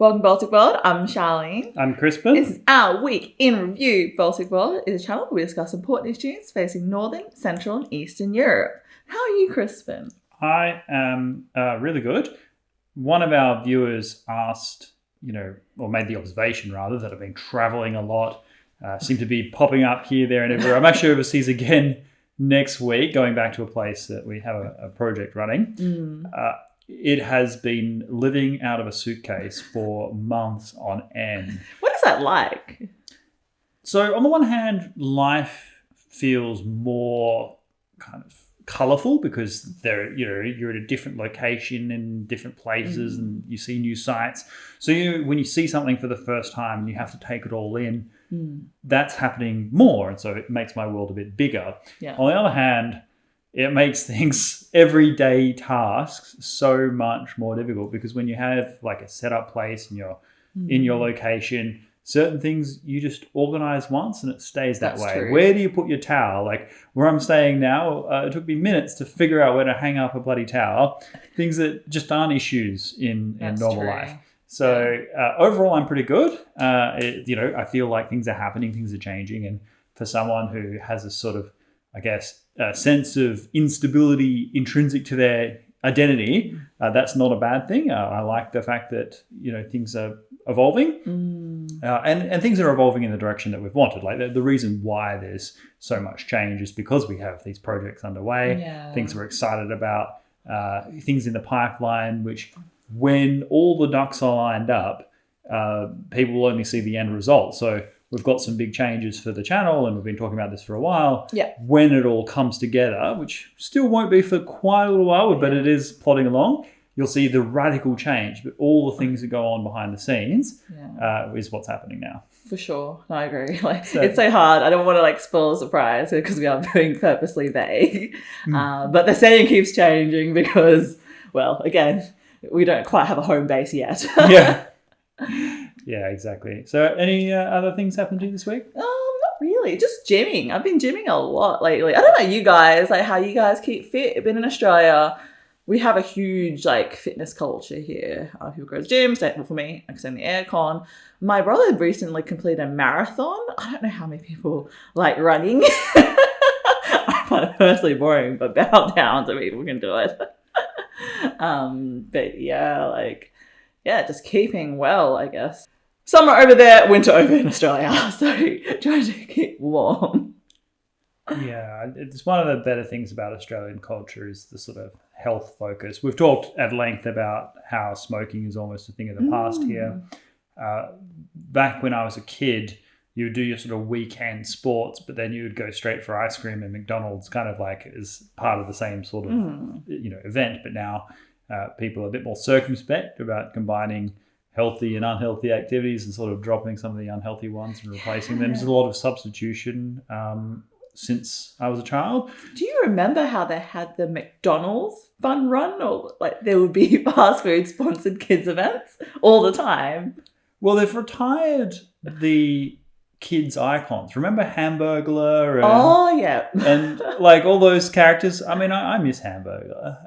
Welcome to Baltic World. I'm Charlene. I'm Crispin. This is our week in review. Baltic World is a channel where we discuss important issues facing Northern, Central and Eastern Europe. How are you, Crispin? I am really good. One of our viewers asked, or made the observation rather, that I've been traveling a lot, seem to be popping up here, there and everywhere. I'm actually overseas again next week, going back to a place that we have a project running. It has been living out of a suitcase for months on end. What is that like? So on the one hand, life feels more kind of colourful because you're at a different location in different places and you see new sights. So when you see something for the first time and you have to take it all in, that's happening more. And so it makes my world a bit bigger. Yeah. On the other hand, it makes things, everyday tasks, so much more difficult because when you have like a set up place and you're in your location, certain things you just organize once and it stays that way. True. Where do you put your towel? Like where I'm staying now, it took me minutes to figure out where to hang up a bloody towel. Things that just aren't issues in normal life. So overall, I'm pretty good. I feel like things are happening, things are changing. And for someone who has a sort of, I guess, a sense of instability intrinsic to their identity, that's not a bad thing. I like the fact that, things are evolving and things are evolving in the direction that we've wanted. Like the reason why there's so much change is because we have these projects underway, things we're excited about, things in the pipeline, which when all the ducks are lined up, people will only see the end result. So we've got some big changes for the channel and we've been talking about this for a while. Yeah. When it all comes together, which still won't be for quite a little while, but it is plodding along, you'll see the radical change. But all the things that go on behind the scenes is what's happening now. For sure. No, I agree. It's so hard. I don't want to spoil the surprise because we are being purposely vague. But the setting keeps changing because, well, again, we don't quite have a home base yet. Yeah, exactly. So any other things happened to you this week? Not really. Just gymming. I've been gymming a lot lately. I don't know you guys, how you guys keep fit. I've been in Australia. We have a huge fitness culture here. People go to the gym, stay for me, I can stay in the aircon. My brother recently completed a marathon. I don't know how many people like running. I find it personally boring, but bow down to people who can do it. But yeah, just keeping well, I guess. Summer over there, winter over in Australia. So trying to keep warm. Yeah, it's one of the better things about Australian culture is the sort of health focus. We've talked at length about how smoking is almost a thing of the past here. Back when I was a kid, you would do your sort of weekend sports, but then you would go straight for ice cream and McDonald's kind of as part of the same sort of event. But now people are a bit more circumspect about combining healthy and unhealthy activities and sort of dropping some of the unhealthy ones and replacing them. There's a lot of substitution since I was a child. Do you remember how they had the McDonald's fun run, or there would be fast food sponsored kids events all the time? Well, they've retired the kids icons. Remember Hamburglar? And all those characters. I mean, I miss Hamburglar.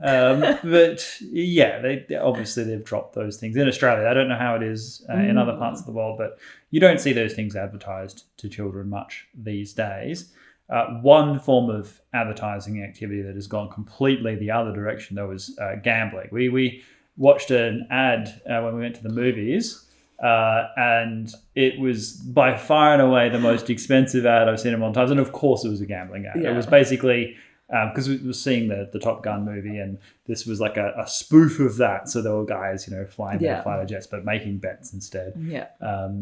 But yeah, they've dropped those things in Australia. I don't know how it is in other parts of the world, but you don't see those things advertised to children much these days. One form of advertising activity that has gone completely the other direction, though, is gambling. We watched an ad when we went to the movies. And it was by far and away the most expensive ad I've seen in a long time. And of course it was a gambling ad. Yeah. It was basically because we were seeing the Top Gun movie and this was a spoof of that. So there were guys, flying their fighter jets, but making bets instead. Yeah.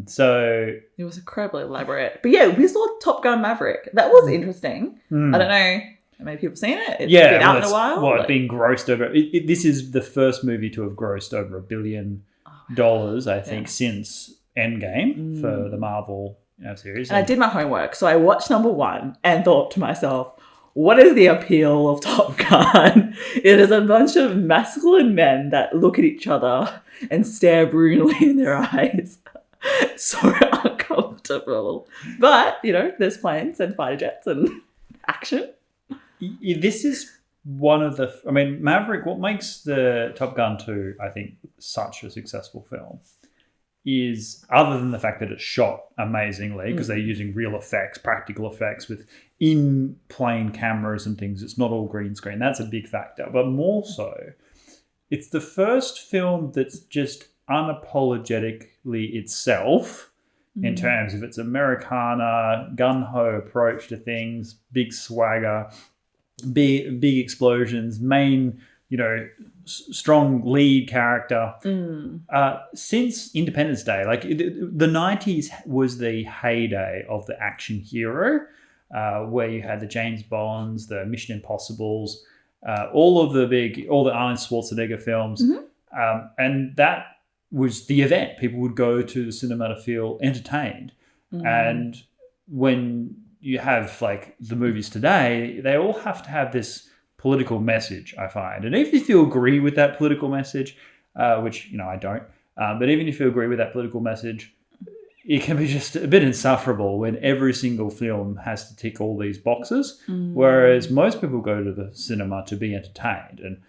So it was incredibly elaborate. But yeah, we saw Top Gun Maverick. That was interesting. I don't know. How many people seen it? It's been out in a while. It's been grossed over. This is the first movie to have grossed over $1 billion. I think, since Endgame for the Marvel series. And I did my homework. So I watched number 1 and thought to myself, what is the appeal of Top Gun? It is a bunch of masculine men that look at each other and stare brutally in their eyes. So uncomfortable. But, there's planes and fighter jets and action. This is one of the, Maverick, what makes the Top Gun 2, I think, such a successful film is, other than the fact that it's shot amazingly, because they're using real effects, practical effects with in-plane cameras and things. It's not all green screen. That's a big factor. But more so, it's the first film that's just unapologetically itself in terms of its Americana, gun-ho approach to things, big swagger, big explosions, main, strong lead character. Since Independence Day, like the 90s was the heyday of the action hero, where you had the James Bonds, the Mission Impossibles, all the Arnold Schwarzenegger films. And that was the event. People would go to the cinema to feel entertained. And when you have like the movies today, they all have to have this political message, I find. And even if you agree with that political message, which, I don't, but even if you agree with that political message, it can be just a bit insufferable when every single film has to tick all these boxes, whereas most people go to the cinema to be entertained. And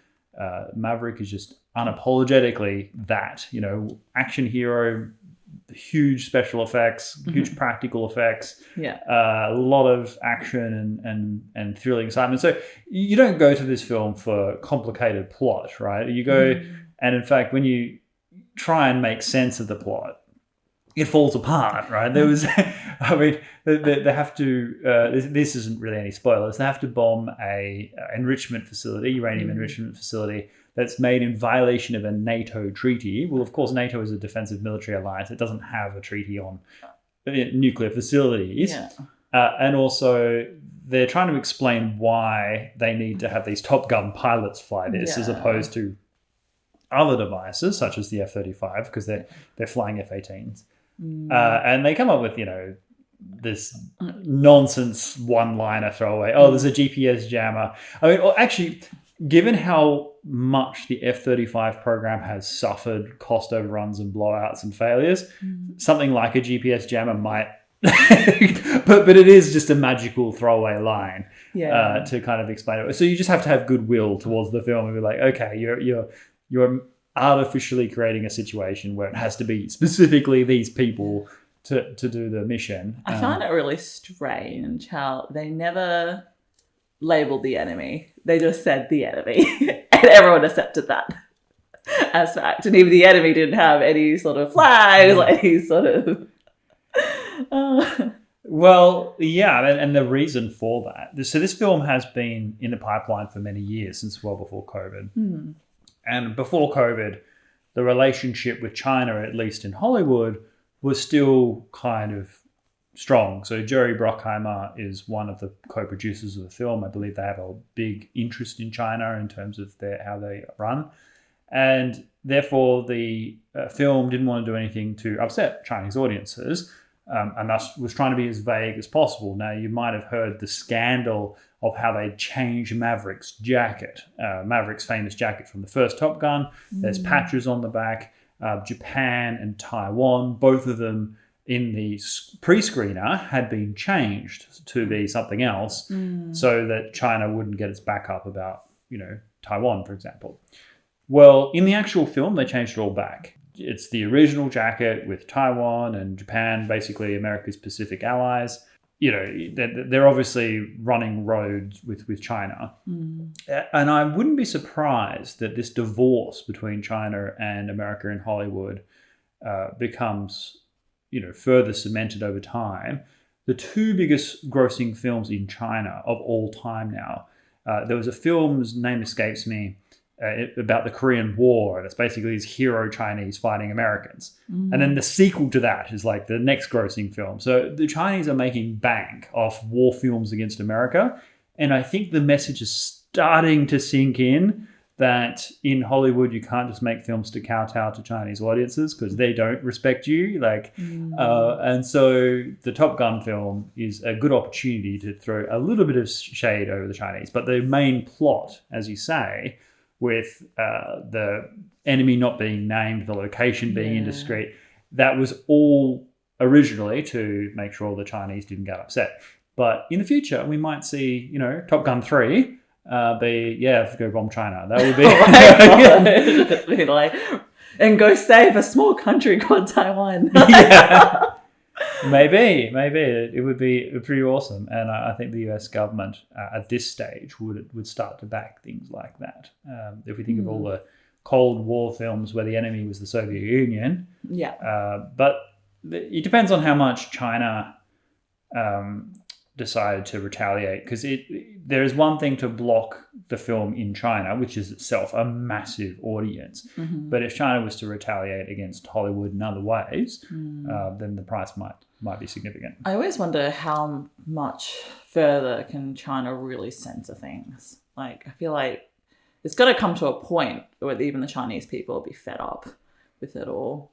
Maverick is just unapologetically that, action hero, huge special effects, huge practical effects, a lot of action and thrilling excitement. So you don't go to this film for complicated plot, right? You go, and in fact, when you try and make sense of the plot, it falls apart, right? There was, they have to, this isn't really any spoilers, they have to bomb a enrichment facility, uranium enrichment facility, that's made in violation of a NATO treaty. Well, of course, NATO is a defensive military alliance. It doesn't have a treaty on nuclear facilities. And also, they're trying to explain why they need to have these Top Gun pilots fly this as opposed to other devices, such as the F-35, because they're flying F-18s. And they come up with, this nonsense one-liner throwaway. Oh, there's a GPS jammer. Actually, given how much the F-35 program has suffered cost overruns and blowouts and failures, something like a GPS jammer might, but it is just a magical throwaway line to kind of explain it. So you just have to have goodwill towards the film and be like, okay, you're artificially creating a situation where it has to be specifically these people to do the mission. I find it really strange how they never labeled the enemy. They just said the enemy and everyone accepted that as fact. And even the enemy didn't have any sort of flags or any sort of... Well, yeah, and the reason for that. So this film has been in the pipeline for many years, since well before COVID. And before COVID, the relationship with China, at least in Hollywood, was still kind of strong. So Jerry Bruckheimer is one of the co-producers of the film. I believe they have a big interest in China in terms of how they run. And therefore, the film didn't want to do anything to upset Chinese audiences, and thus was trying to be as vague as possible. Now, you might have heard the scandal of how they changed Maverick's jacket. Maverick's famous jacket from the first Top Gun. There's patches on the back. Japan and Taiwan, both of them in the pre-screener, had been changed to be something else so that China wouldn't get its back up about, Taiwan, for example. Well, in the actual film, they changed it all back. It's the original jacket with Taiwan and Japan, basically America's Pacific allies. They're obviously running roads with China. And I wouldn't be surprised that this divorce between China and America in Hollywood becomes, further cemented over time. The two biggest grossing films in China of all time now, there was a film, whose name escapes me, about the Korean War. That's basically these hero Chinese fighting Americans. And then the sequel to that is like the next grossing film. So the Chinese are making bank off war films against America. And I think the message is starting to sink in that in Hollywood, you can't just make films to kowtow to Chinese audiences because they don't respect you. And so the Top Gun film is a good opportunity to throw a little bit of shade over the Chinese. But the main plot, as you say, with the enemy not being named, the location being indiscreet, that was all originally to make sure the Chinese didn't get upset. But in the future, we might see, Top Gun 3 go bomb China. That would be... and go save a small country called Taiwan. Yeah. Maybe it would be pretty awesome, and I think the US government at this stage would start to back things like that. If we think of all the Cold War films where the enemy was the Soviet Union, but it depends on how much China decided to retaliate, because there is one thing to block the film in China, which is itself a massive audience. But if China was to retaliate against Hollywood in other ways, then the price might be significant. I always wonder how much further can China really censor things. Like, I feel like it's got to come to a point where even the Chinese people will be fed up with it all.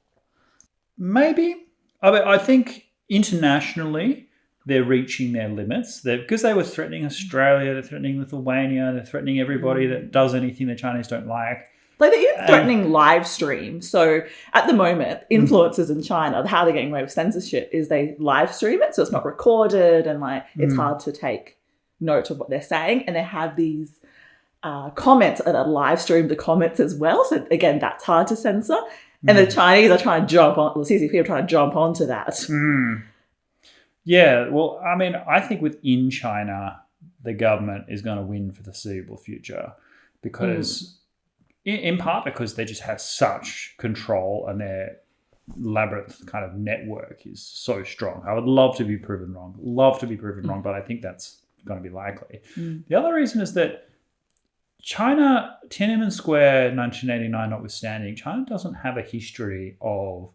Maybe. I think internationally they're reaching their limits. Because they were threatening Australia, they're threatening Lithuania, they're threatening everybody that does anything the Chinese don't like. Like, they're even threatening live stream. So at the moment, influencers in China, how they're getting away with censorship is they live stream it, so it's not recorded, and like it's hard to take note of what they're saying. And they have these comments that are live streamed the comments as well. So again, that's hard to censor. And the Chinese are trying to jump on, the CCP are trying to jump onto that. Yeah, well, I mean, I think within China, the government is going to win for the foreseeable future because, in part because they just have such control and their labyrinth kind of network is so strong. I would love to be proven wrong, but I think that's going to be likely. The other reason is that China, Tiananmen Square, 1989 notwithstanding, China doesn't have a history of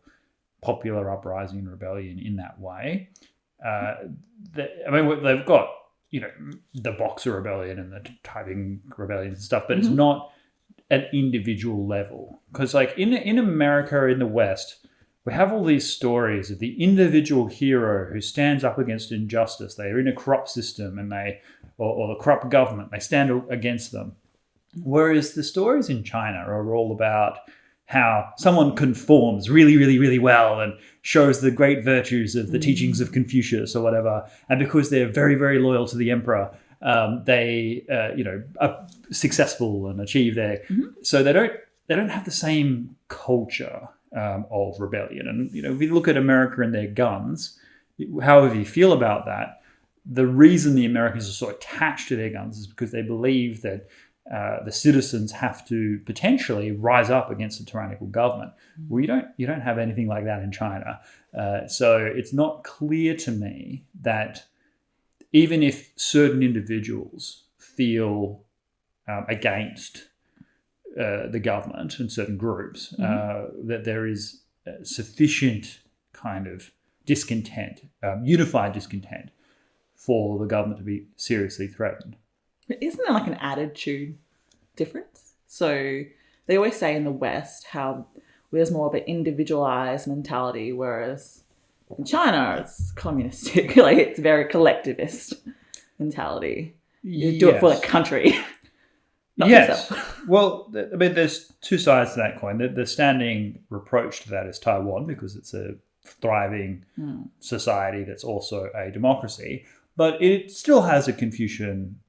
popular uprising and rebellion in that way. They've got, the Boxer Rebellion and the Taiping Rebellion and stuff, but it's not at individual level. Because like in America, in the West, we have all these stories of the individual hero who stands up against injustice. They're in a corrupt system and or the corrupt government, they stand against them. Whereas the stories in China are all about how someone conforms really, really, really well and shows the great virtues of the teachings of Confucius or whatever. And because they're very, very loyal to the emperor, they, are successful and achieve their... So they don't have the same culture of rebellion. And, if you look at America and their guns, however you feel about that, the reason the Americans are so attached to their guns is because they believe that the citizens have to potentially rise up against a tyrannical government. Well, you don't have anything like that in China. So it's not clear to me that even if certain individuals feel against the government and certain groups, that there is sufficient kind of discontent, unified discontent, for the government to be seriously threatened. But isn't there like an attitude difference? So they always say in the West how there's more of an individualized mentality, whereas in China it's communistic, like it's very collectivist mentality. You do it for the country. Yes. Well, there's two sides to that coin. The standing reproach to that is Taiwan, because it's a thriving society that's also a democracy, but it still has a Confucian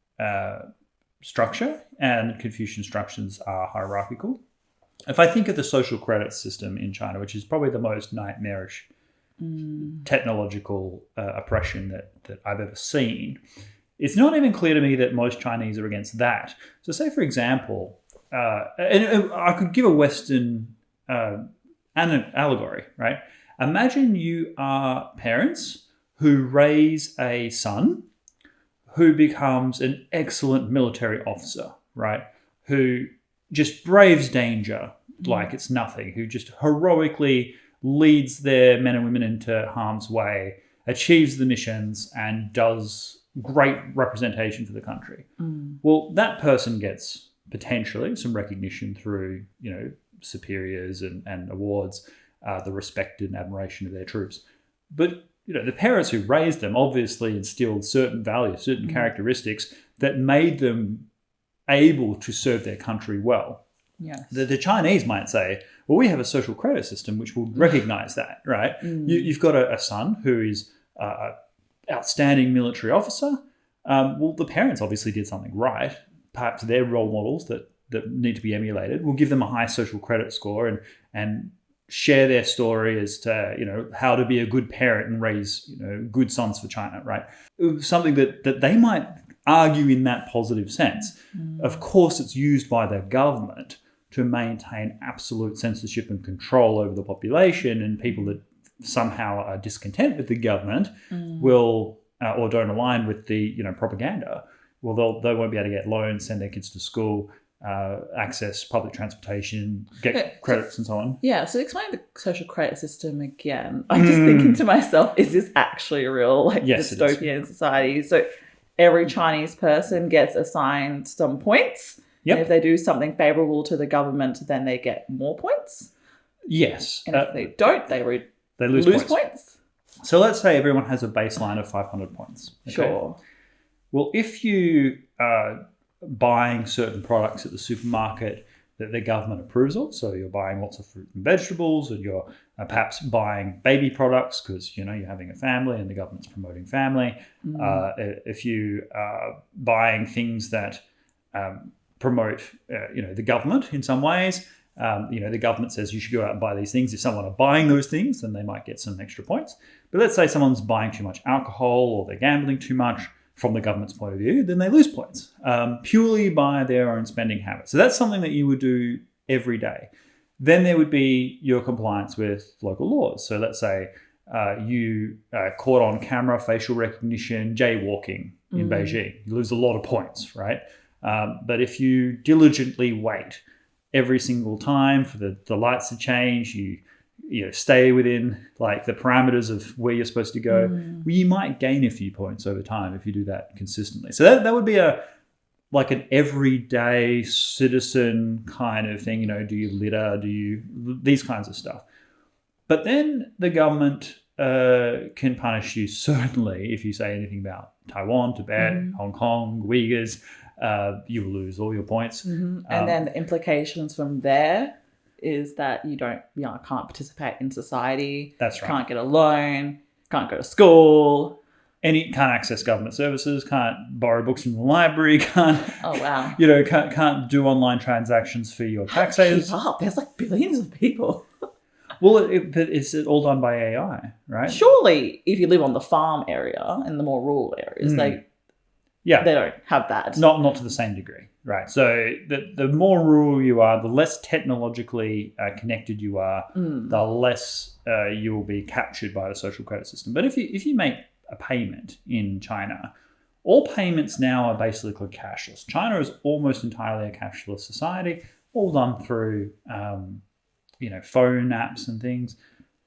structure, and Confucian structures are hierarchical. If I think of the social credit system in China, which is probably the most nightmarish technological oppression that I've ever seen, it's not even clear to me that most Chinese are against that. So say, for example, and I could give a Western allegory, right? Imagine you are parents who raise a son who becomes an excellent military officer, right? Who just braves danger like it's nothing, who just heroically leads their men and women into harm's way, achieves the missions, and does great representation for the country. Well, that person gets potentially some recognition through, superiors and awards, the respect and admiration of their troops. But the parents who raised them obviously instilled certain values, certain characteristics that made them able to serve their country well. Yes. The Chinese might say, well, we have a social credit system which will recognize that, right? You've got a son who is an outstanding military officer. Well, the parents obviously did something right. Perhaps they're role models that that need to be emulated. We'll give them a high social credit score and share their story as to, how to be a good parent and raise, good sons for China, right? Something that they might argue in that positive sense. Of course, it's used by the government to maintain absolute censorship and control over the population, and people that somehow are discontent with the government will or don't align with the propaganda. Well, they won't be able to get loans, send their kids to school, access public transportation, get credits and so on. Yeah, so explain the social credit system again. I'm just thinking to myself, is this actually a real dystopian society? So every Chinese person gets assigned some points. Yep. And if they do something favourable to the government, then they get more points. Yes. And if they don't, they lose points. So let's say everyone has a baseline of 500 points. Okay? Sure. Well, if you are buying certain products at the supermarket that the government approves of, so you're buying lots of fruit and vegetables, and you're perhaps buying baby products because you're having a family and the government's promoting family. If you are buying things that promote the government in some ways, the government says you should go out and buy these things. If someone are buying those things, then they might get some extra points. But let's say someone's buying too much alcohol or they're gambling too much from the government's point of view, then they lose points purely by their own spending habits. So that's something that you would do every day. Then there would be your compliance with local laws. So let's say you caught on camera facial recognition jaywalking in Beijing. You lose a lot of points, right? But if you diligently wait every single time for the lights to change, you stay within the parameters of where you're supposed to go, well, you might gain a few points over time if you do that consistently. So that would be an everyday citizen kind of thing. Do you litter? These kinds of stuff. But then the government can punish you certainly if you say anything about Taiwan, Tibet, Hong Kong, Uyghurs. You will lose all your points. And then the implications from there is that you can't participate in society. That's right. Can't get a loan, can't go to school. Can't access government services, can't borrow books from the library, can't can't do online transactions for your taxes. There's billions of people. Well, it's all done by AI, right? Surely, if you live on the farm area in the more rural areas, they don't have that. Not to the same degree, right? So the more rural you are, the less technologically connected you are, the less you will be captured by the social credit system. But if you make a payment in China, all payments now are basically cashless. China is almost entirely a cashless society, all done through phone apps and things.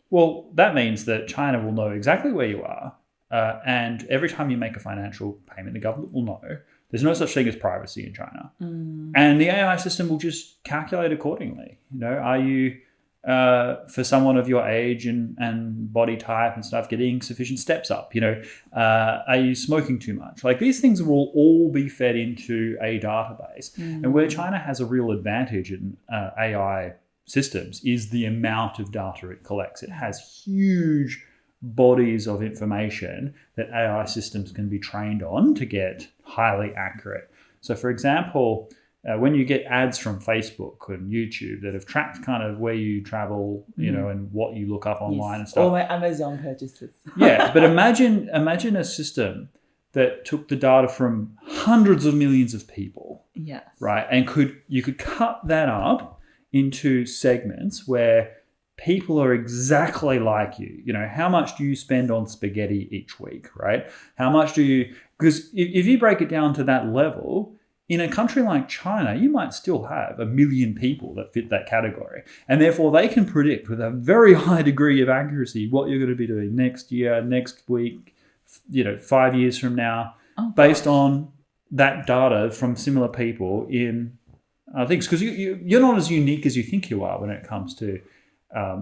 Well, that means that China will know exactly where you are. And every time you make a financial payment, the government will know. There's no such thing as privacy in China. And the AI system will just calculate accordingly. Are you, for someone of your age and body type and stuff, getting sufficient steps up? Are you smoking too much? These things will all be fed into a database. And where China has a real advantage in AI systems is the amount of data it collects. It has huge bodies of information that AI systems can be trained on to get highly accurate. So for example, when you get ads from Facebook and YouTube that have tracked kind of where you travel, and what you look up online and stuff. All my Amazon purchases. Yeah, but imagine a system that took the data from hundreds of millions of people. Yes. Right, and you could cut that up into segments where people are exactly like you. How much do you spend on spaghetti each week, right? How much do you... Because if you break it down to that level, in a country like China, you might still have 1 million people that fit that category. And therefore, they can predict with a very high degree of accuracy what you're going to be doing next year, next week, 5 years from now, based on that data from similar people in things. Because you're not as unique as you think you are when it comes to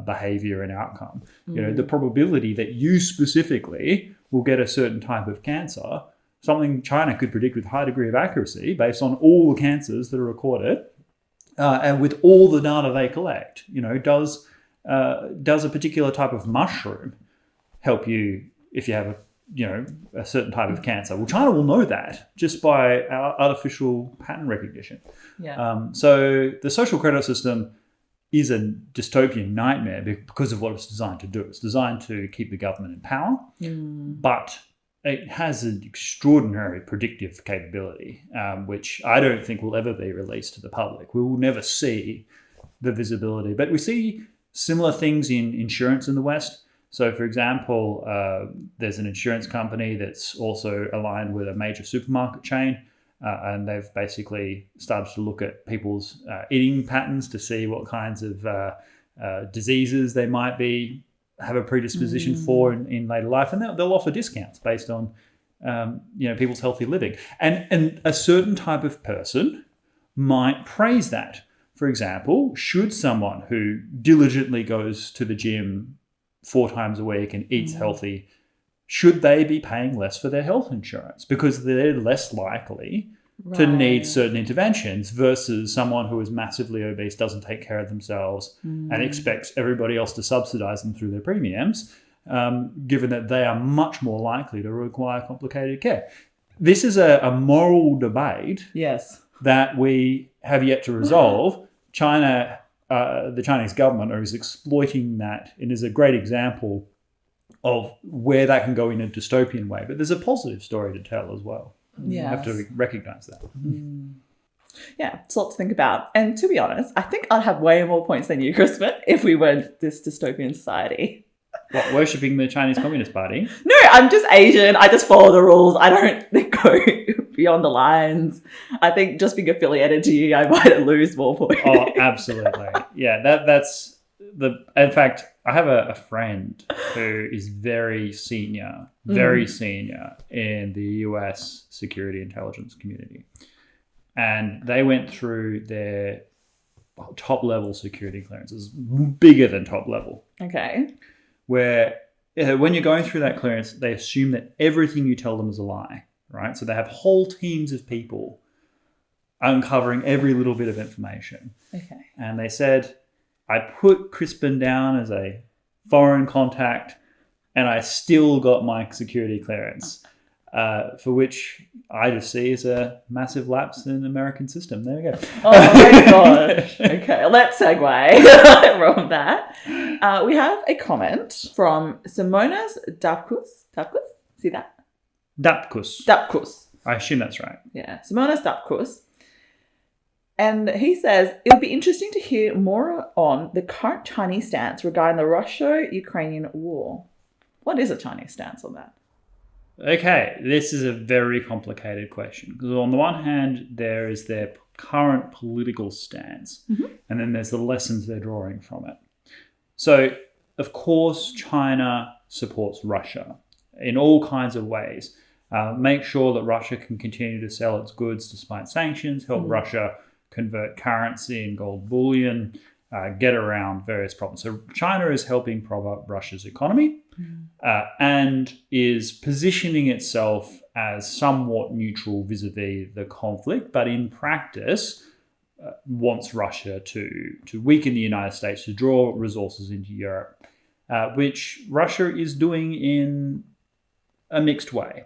behavior and outcome. The probability that you specifically will get a certain type of cancer, something China could predict with high degree of accuracy based on all the cancers that are recorded, and with all the data they collect. Does a particular type of mushroom help you if you have a certain type of cancer. Well, China will know that just by our artificial pattern recognition. Yeah. So the social credit system is a dystopian nightmare because of what it's designed to do. It's designed to keep the government in power, but it has an extraordinary predictive capability, which I don't think will ever be released to the public. We will never see the visibility. But we see similar things in insurance in the West. So, for example, there's an insurance company that's also aligned with a major supermarket chain, and they've basically started to look at people's eating patterns to see what kinds of diseases they might have a predisposition for in later life, and they'll offer discounts based on people's healthy living. And a certain type of person might praise that. For example, should someone who diligently goes to the gym 4 times a week and eats healthy, should they be paying less for their health insurance because they're less likely to need certain interventions versus someone who is massively obese, doesn't take care of themselves, and expects everybody else to subsidize them through their premiums, given that they are much more likely to require complicated care. This is a moral debate that we have yet to resolve. China, the Chinese government is exploiting that and is a great example of where that can go in a dystopian way. But there's a positive story to tell as well. You have to recognize that. Yeah, it's a lot to think about. And to be honest, I think I'd have way more points than you, Crispin, if we weren't this dystopian society. What, worshipping the Chinese Communist Party? No, I'm just Asian. I just follow the rules. I don't go beyond the lines. I think just being affiliated to you, I might lose more points. Oh, absolutely. Yeah, that's the. In fact, I have a friend who is very senior in the US security intelligence community, and they went through their top level security clearances, bigger than top level. Okay. Where when you're going through that clearance, they assume that everything you tell them is a lie, right? So they have whole teams of people uncovering every little bit of information. Okay. And they said, I put Crispin down as a foreign contact and I still got my security clearance, for which I just see as a massive lapse in the American system. There we go. Oh my gosh. Okay, let's segue from that. We have a comment from Simonas Dapkus. Dapkus? See that? Dapkus. Dapkus. I assume that's right. Yeah, Simonas Dapkus. And he says, it would be interesting to hear more on the current Chinese stance regarding the Russia-Ukrainian war. What is a Chinese stance on that? Okay, this is a very complicated question. Because on the one hand, there is their current political stance, and then there's the lessons they're drawing from it. So, of course, China supports Russia in all kinds of ways. Make sure that Russia can continue to sell its goods despite sanctions, help Russia convert currency and gold bullion, get around various problems. So China is helping prop up Russia's economy and is positioning itself as somewhat neutral vis-a-vis the conflict, but in practice wants Russia to weaken the United States, to draw resources into Europe, which Russia is doing in a mixed way.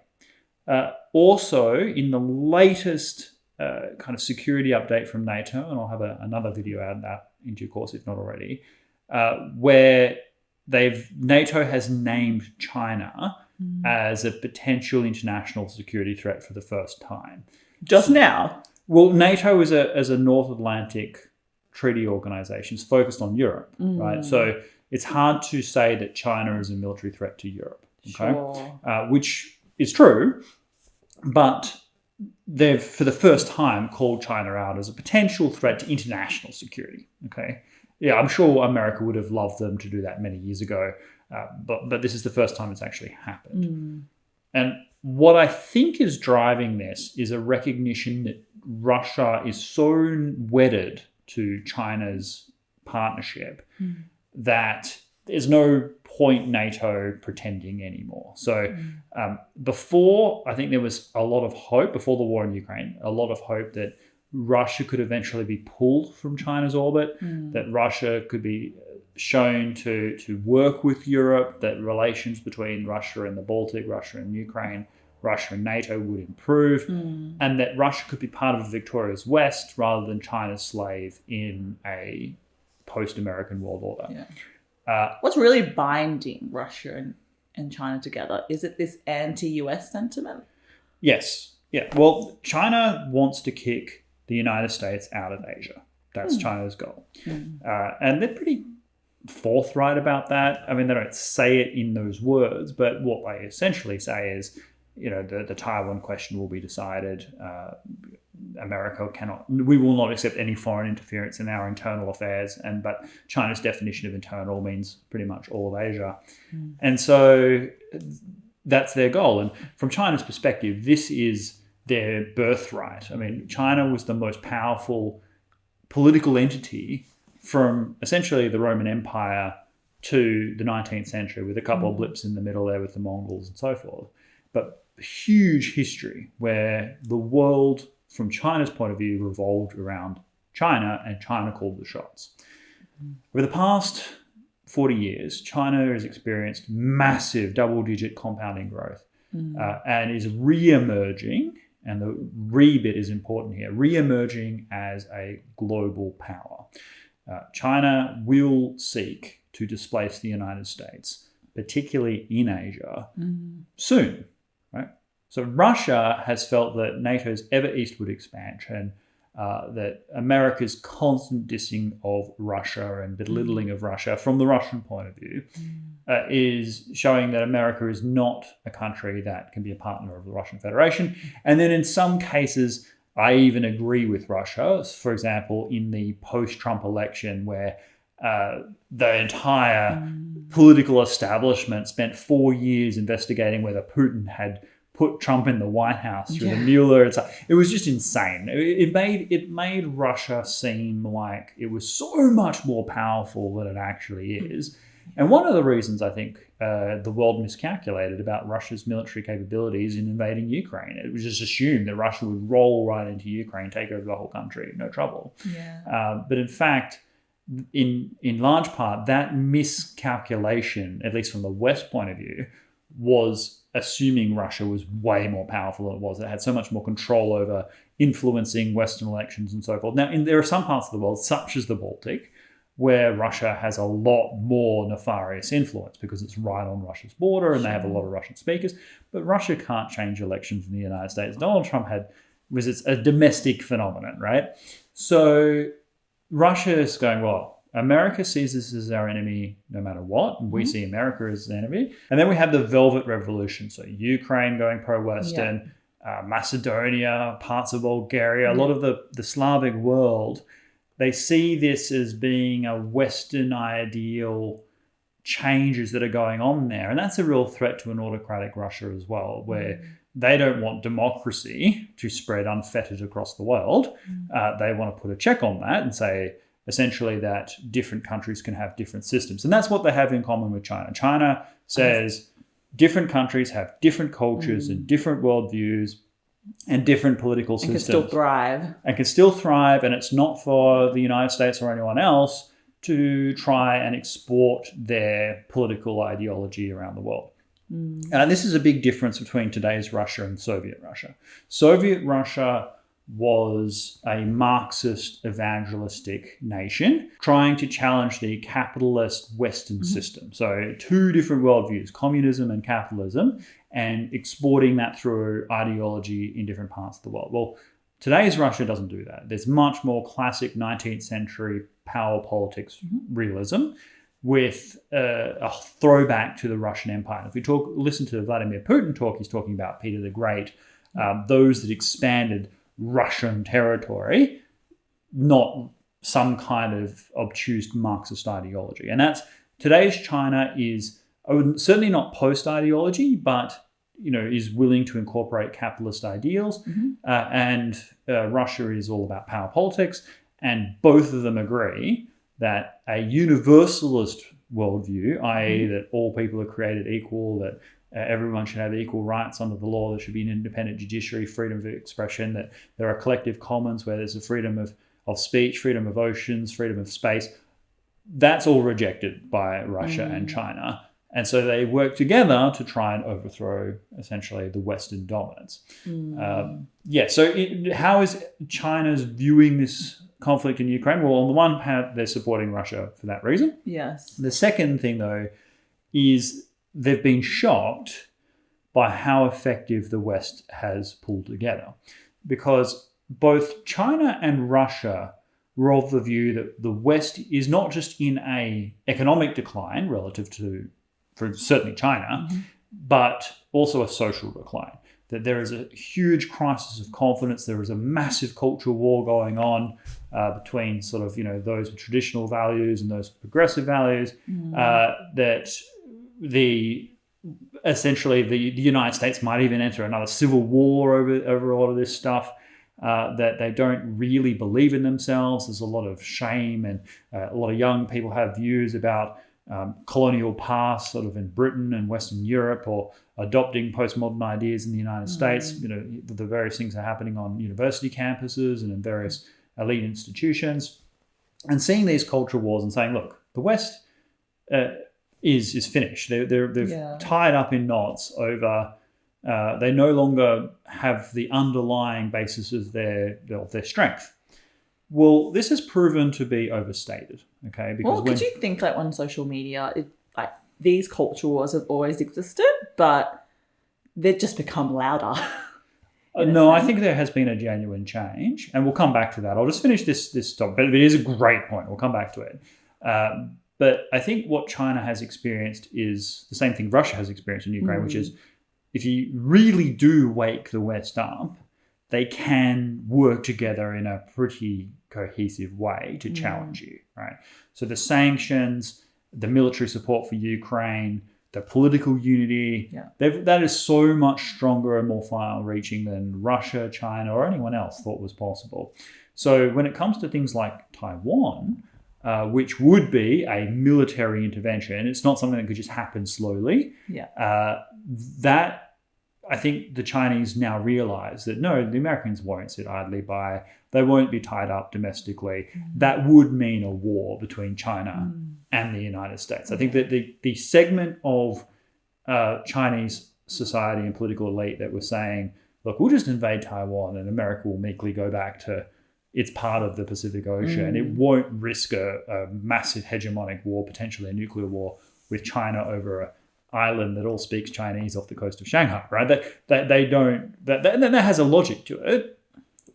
Also, in the latest kind of security update from NATO, and I'll have another video out of that in due course, if not already, where NATO has named China as a potential international security threat for the first time. Just now? Well, NATO is a North Atlantic treaty organization. It's focused on Europe, right? So it's hard to say that China is a military threat to Europe, okay? Sure. Which is true, but they've, for the first time, called China out as a potential threat to international security, okay? Yeah, I'm sure America would have loved them to do that many years ago, but this is the first time it's actually happened. And what I think is driving this is a recognition that Russia is so wedded to China's partnership that there's no point NATO pretending anymore. So before, I think there was a lot of hope, before the war in Ukraine, a lot of hope that Russia could eventually be pulled from China's orbit, that Russia could be shown to work with Europe, that relations between Russia and the Baltic, Russia and Ukraine, Russia and NATO would improve, and that Russia could be part of a victorious West rather than China's slave in a post-American world order. Yeah. What's really binding Russia and China together? Is it this anti-US sentiment? Yes. Yeah. Well, China wants to kick the United States out of Asia. That's China's goal. And they're pretty forthright about that. I mean, they don't say it in those words, but what they essentially say is, the Taiwan question will be decided. We will not accept any foreign interference in our internal affairs. But China's definition of internal means pretty much all of Asia. And so that's their goal. And from China's perspective, this is their birthright. I mean, China was the most powerful political entity from essentially the Roman Empire to the 19th century, with a couple of blips in the middle there with the Mongols and so forth. But huge history where the world, from China's point of view, revolved around China, and China called the shots. Over the past 40 years, China has experienced massive double-digit compounding growth and is re-emerging, and the re bit is important here, re-emerging as a global power. China will seek to displace the United States, particularly in Asia, soon. Right? So Russia has felt that NATO's ever eastward expansion, that America's constant dissing of Russia and belittling of Russia from the Russian point of view, is showing that America is not a country that can be a partner of the Russian Federation. And then in some cases, I even agree with Russia. For example, in the post-Trump election, where the entire political establishment spent 4 years investigating whether Putin had put Trump in the White House through the Mueller. It was just insane. It made Russia seem like it was so much more powerful than it actually is. And one of the reasons I think the world miscalculated about Russia's military capabilities in invading Ukraine, it was just assumed that Russia would roll right into Ukraine, take over the whole country, no trouble. But in fact, in large part, that miscalculation, at least from the West point of view, was assuming Russia was way more powerful than it was. It had so much more control over influencing Western elections and so forth. Now, there are some parts of the world, such as the Baltic, where Russia has a lot more nefarious influence because it's right on Russia's border and they have a lot of Russian speakers. But Russia can't change elections in the United States. Donald Trump it's a domestic phenomenon, right? So Russia is going, well, America sees this as our enemy no matter what. And we see America as an enemy. And then we have the Velvet Revolution. So Ukraine going pro-Western, Macedonia, parts of Bulgaria, a lot of the Slavic world. They see this as being a Western ideal changes that are going on there. And that's a real threat to an autocratic Russia as well, where they don't want democracy to spread unfettered across the world. They want to put a check on that and say, essentially, that different countries can have different systems. And that's what they have in common with China. China says different countries have different cultures and different worldviews and different political systems. And can still thrive. And it's not for the United States or anyone else to try and export their political ideology around the world. And this is a big difference between today's Russia and Soviet Russia. Soviet Russia was a Marxist evangelistic nation trying to challenge the capitalist Western system. So two different worldviews, communism and capitalism, and exporting that through ideology in different parts of the world. Well, today's Russia doesn't do that. There's much more classic 19th century power politics realism with a throwback to the Russian Empire. If we listen to Vladimir Putin talk, he's talking about Peter the Great, those that expanded Russian territory, not some kind of obtuse Marxist ideology. And that's today's China is certainly not post-ideology, but is willing to incorporate capitalist ideals. And Russia is all about power politics. And both of them agree that a universalist worldview, i.e. that all people are created equal, that everyone should have equal rights under the law, there should be an independent judiciary, freedom of expression, that there are collective commons where there's a freedom of speech, freedom of oceans, freedom of space. that's all rejected by Russia and China. And so they work together to try and overthrow essentially the Western dominance. So how is China's viewing this conflict in Ukraine? Well, on the one hand, they're supporting Russia for that reason. Yes. The second thing, though, is they've been shocked by how effective the West has pulled together. Because both China and Russia were of the view that the West is not just in a economic decline relative to, for certainly China, but also a social decline. That there is a huge crisis of confidence. There is a massive cultural war going on between sort of, those with traditional values and those progressive values. That essentially the United States might even enter another civil war over all of this stuff. That they don't really believe in themselves. There's a lot of shame, and a lot of young people have views about colonial past sort of in Britain and Western Europe, or adopting postmodern ideas in the United States. The various things are happening on university campuses and in various elite institutions, and seeing these cultural wars and saying, look, the West is finished. They've tied up in knots over. They no longer have the underlying basis of their strength. Well, this has proven to be overstated. Okay, because could you think on social media, these culture wars have always existed, but they've just become louder. No, I think there has been a genuine change, and we'll come back to that. I'll just finish this topic, but it is a great point. We'll come back to it. But I think what China has experienced is the same thing Russia has experienced in Ukraine, which is if you really do wake the West up, they can work together in a pretty cohesive way to challenge you, right? So the sanctions, the military support for Ukraine, the political unity, that is so much stronger and more far-reaching than Russia, China, or anyone else thought was possible. So when it comes to things like Taiwan, which would be a military intervention, it's not something that could just happen slowly. That I think the Chinese now realize that no, the Americans won't sit idly by. They won't be tied up domestically. That would mean a war between China and the United States. I think that the segment of Chinese society and political elite that were saying, look, we'll just invade Taiwan and America will meekly go back to its part of the Pacific Ocean. It won't risk a massive hegemonic war, potentially a nuclear war with China over a island that all speaks Chinese off the coast of Shanghai, right? That they don't. That has a logic to it.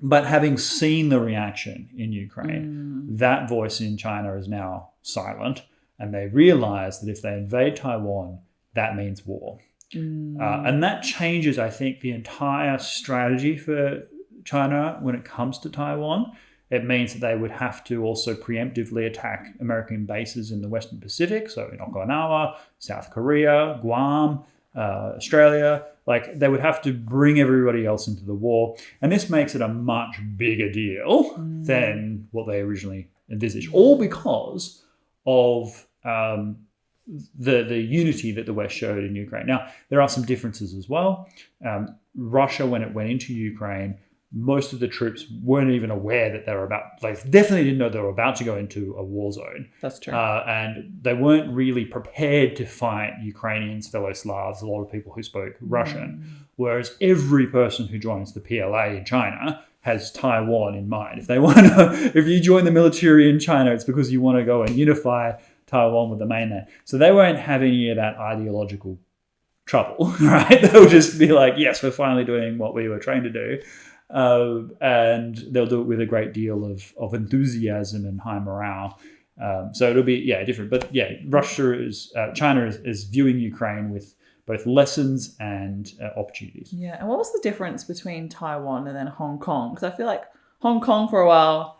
But having seen the reaction in Ukraine, that voice in China is now silent, and they realize that if they invade Taiwan, that means war. And that changes, I think, the entire strategy for China when it comes to Taiwan. It means that they would have to also preemptively attack American bases in the Western Pacific, so in Okinawa, South Korea, Guam, Australia. They would have to bring everybody else into the war. And this makes it a much bigger deal than what they originally envisaged, all because of the unity that the West showed in Ukraine. Now, there are some differences as well. Russia, when it went into Ukraine, most of the troops weren't even aware that they were definitely didn't know they were about to go into a war zone. That's true. And they weren't really prepared to fight Ukrainians, fellow Slavs, a lot of people who spoke Russian. Whereas every person who joins the PLA in China has Taiwan in mind. If you join the military in China, it's because you want to go and unify Taiwan with the mainland. So they won't have any of that ideological trouble, right? They'll just be like, yes, we're finally doing what we were trained to do. And they'll do it with a great deal of enthusiasm and high morale. So it'll be, different. But China is viewing Ukraine with both lessons and opportunities. Yeah. And what was the difference between Taiwan and then Hong Kong? Because I feel like Hong Kong for a while,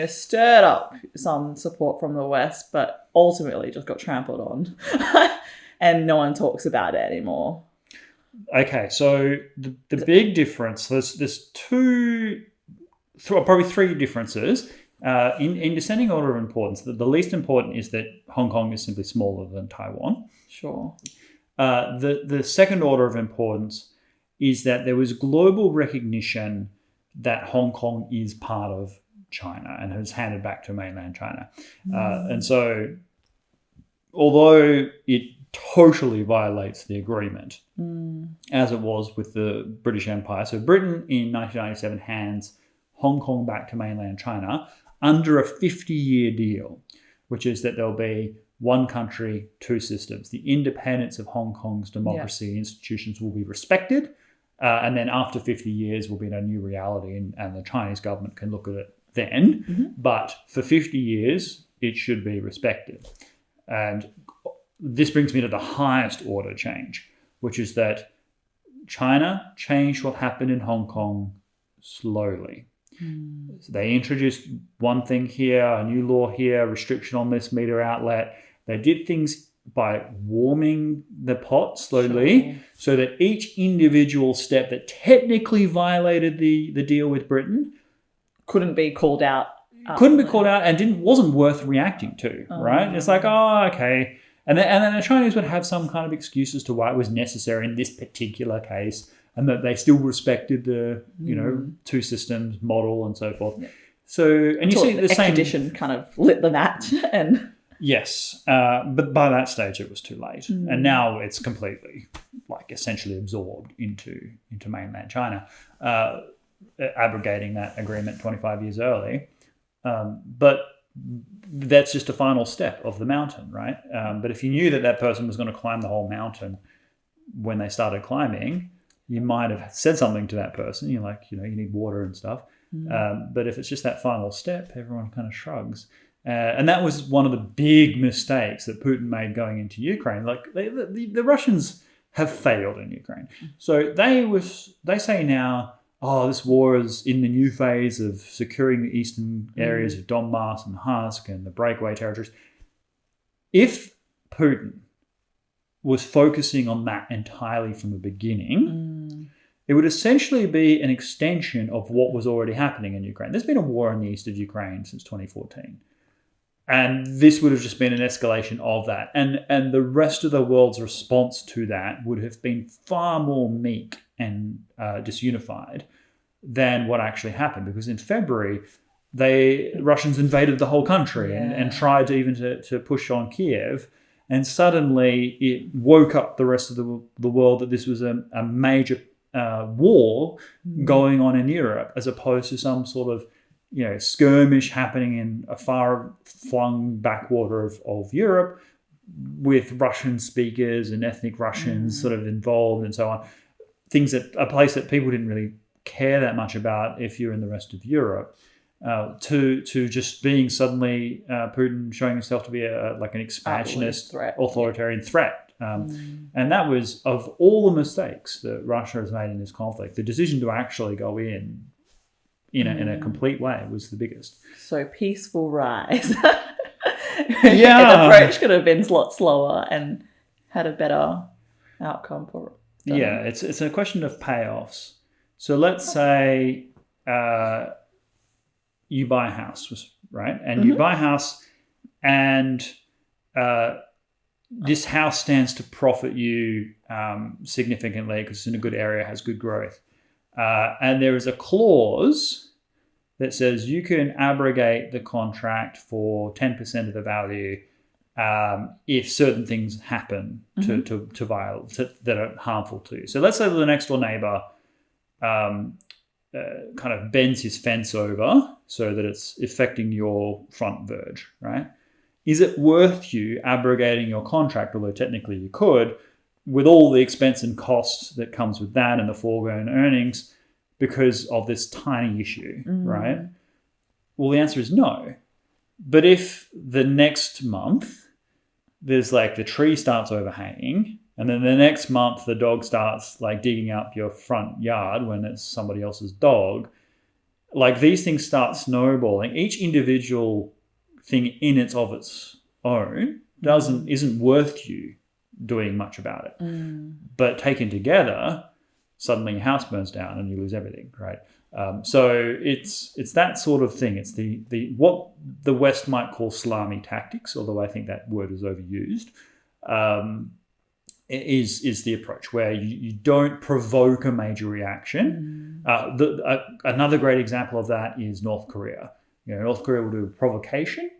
stirred up some support from the West, but ultimately just got trampled on. And no one talks about it anymore. Okay, so the big difference, there's probably three differences in descending order of importance. The least important is that Hong Kong is simply smaller than Taiwan. Sure. The second order of importance is that there was global recognition that Hong Kong is part of China and is handed back to mainland China. And so, although it totally violates the agreement, as it was with the British Empire. So Britain in 1997 hands Hong Kong back to mainland China under a 50-year deal, which is that there'll be one country, two systems. The independence of Hong Kong's democracy institutions will be respected. And then after 50 years, we'll be in a new reality and the Chinese government can look at it then. But for 50 years, it should be respected. And this brings me to the highest order change, which is that China changed what happened in Hong Kong slowly. So they introduced one thing here, a new law here, restriction on this media outlet. They did things by warming the pot slowly so that each individual step that technically violated the deal with Britain couldn't be called out. And wasn't worth reacting to, right? It's like, oh, okay. And then the Chinese would have some kind of excuse as to why it was necessary in this particular case, and that they still respected the, two systems model and so forth. Yeah. So, and you see the same extradition kind of lit the match. And yes, but by that stage it was too late, and now it's completely, essentially absorbed into mainland China, abrogating that agreement 25 years early. But that's just a final step of the mountain, right? But if you knew that person was going to climb the whole mountain when they started climbing, you might have said something to that person. You're like, you need water and stuff. But if it's just that final step, everyone kind of shrugs. And that was one of the big mistakes that Putin made going into Ukraine. The Russians have failed in Ukraine. So they say now, this war is in the new phase of securing the eastern areas of Donbass and Luhansk and the breakaway territories. If Putin was focusing on that entirely from the beginning, it would essentially be an extension of what was already happening in Ukraine. There's been a war in the east of Ukraine since 2014. And this would have just been an escalation of that. And the rest of the world's response to that would have been far more meek and disunified than what actually happened. Because in February, Russians invaded the whole country and tried to push on Kiev. And suddenly it woke up the rest of the world that this was a major war going on in Europe, as opposed to some sort of skirmish happening in a far-flung backwater of Europe with Russian speakers and ethnic Russians sort of involved and so on. A place that people didn't really care that much about if you're in the rest of Europe, to just being suddenly Putin showing himself to be an expansionist, authoritarian threat. And that was, of all the mistakes that Russia has made in this conflict, the decision to actually go in a complete way was the biggest. So peaceful rise. The approach could have been a lot slower and had a better outcome for it. Yeah, it's a question of payoffs. So let's say you buy a house, right? And you buy a house and this house stands to profit you significantly because it's in a good area, has good growth. And there is a clause that says you can abrogate the contract for 10% of the value if certain things happen to violate that are harmful to you. So let's say the next door neighbor kind of bends his fence over so that it's affecting your front verge, right? Is it worth you abrogating your contract, although technically you could, with all the expense and costs that comes with that and the foregone earnings because of this tiny issue, right? Well, the answer is no. But if the next month there's the tree starts overhanging, and then the next month the dog starts digging up your front yard when it's somebody else's dog, these things start snowballing. Each individual thing in its own isn't worth you doing much about it. But taken together, suddenly your house burns down and you lose everything, right? So it's that sort of thing. It's the what the West might call salami tactics, although I think that word is overused, is the approach where you don't provoke a major reaction. Another great example of that is North Korea. North Korea will do a provocation,